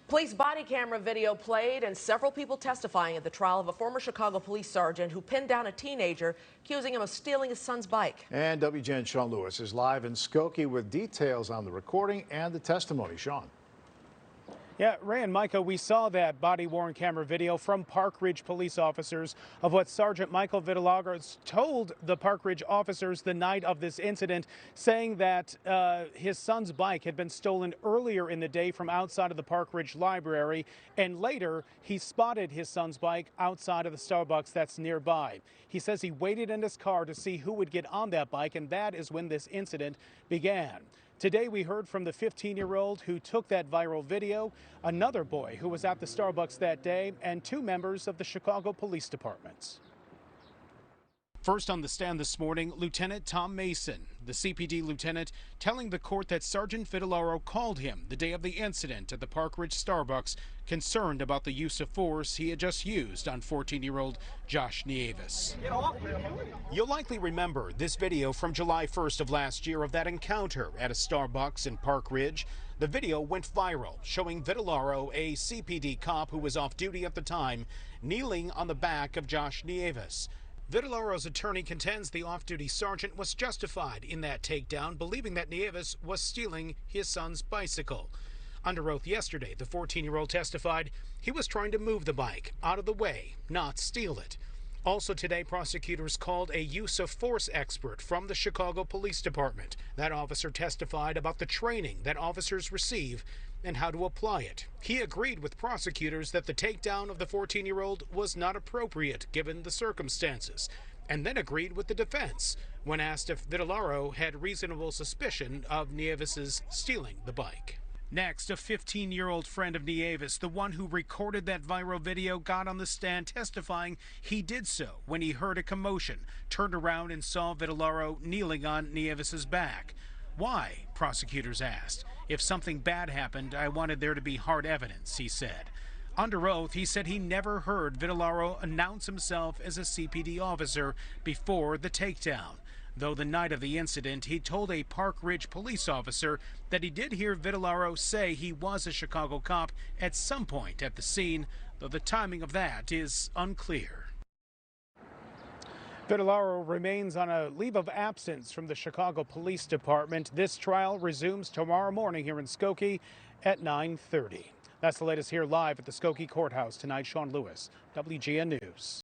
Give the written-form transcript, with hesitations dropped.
Police body camera video played and several people testifying at the trial of a former Chicago police sergeant who pinned down a teenager, accusing him of stealing his son's bike. And WGN Sean Lewis is live in Skokie with details on the recording and the testimony. Sean. Yeah, Ray and Micah, we saw that body-worn camera video from Park Ridge police officers of what Sergeant Michael Vitillaros told the Park Ridge officers the night of this incident, saying that his son's bike had been stolen earlier in the day from outside of the Park Ridge Library, and later he spotted his son's bike outside of the Starbucks that's nearby. He says he waited in his car to see who would get on that bike, and that is when this incident began. Today, we heard from the 15-year-old who took that viral video, another boy who was at the Starbucks that day, and two members of the Chicago Police Department. First on the stand this morning, Lieutenant Tom Mason, the CPD lieutenant, telling the court that Sergeant Vitillaro called him the day of the incident at the Park Ridge Starbucks, concerned about the use of force he had just used on 14-year-old Josh Nieves. You'll likely remember this video from July 1st of last year of that encounter at a Starbucks in Park Ridge. The video went viral, showing Vitillaro, a CPD cop who was off duty at the time, kneeling on the back of Josh Nieves. Vitillaro's attorney contends the off-duty sergeant was justified in that takedown, believing that Nieves was stealing his son's bicycle. Under oath yesterday, the 14-year-old testified he was trying to move the bike out of the way, not steal it. Also today, prosecutors called a use of force expert from the Chicago Police Department. That officer testified about the training that officers receive and how to apply it. He agreed with prosecutors that the takedown of the 14-year-old was not appropriate given the circumstances, and then agreed with the defense when asked if Vitillaro had reasonable suspicion of Nieves' stealing the bike. Next, a 15-year-old friend of Nieves, the one who recorded that viral video, got on the stand testifying he did so when he heard a commotion, turned around and saw Vitillaro kneeling on Nieves' back. Why? Prosecutors asked. If something bad happened, I wanted there to be hard evidence, he said. Under oath, he said he never heard Vitillaro announce himself as a CPD officer before the takedown. Though the night of the incident, he told a Park Ridge police officer that he did hear Vitillaro say he was a Chicago cop at some point at the scene, though the timing of that is unclear. Vitillaro remains on a leave of absence from the Chicago Police Department. This trial resumes tomorrow morning here in Skokie at 9:30. That's the latest here live at the Skokie Courthouse tonight. Sean Lewis, WGN News.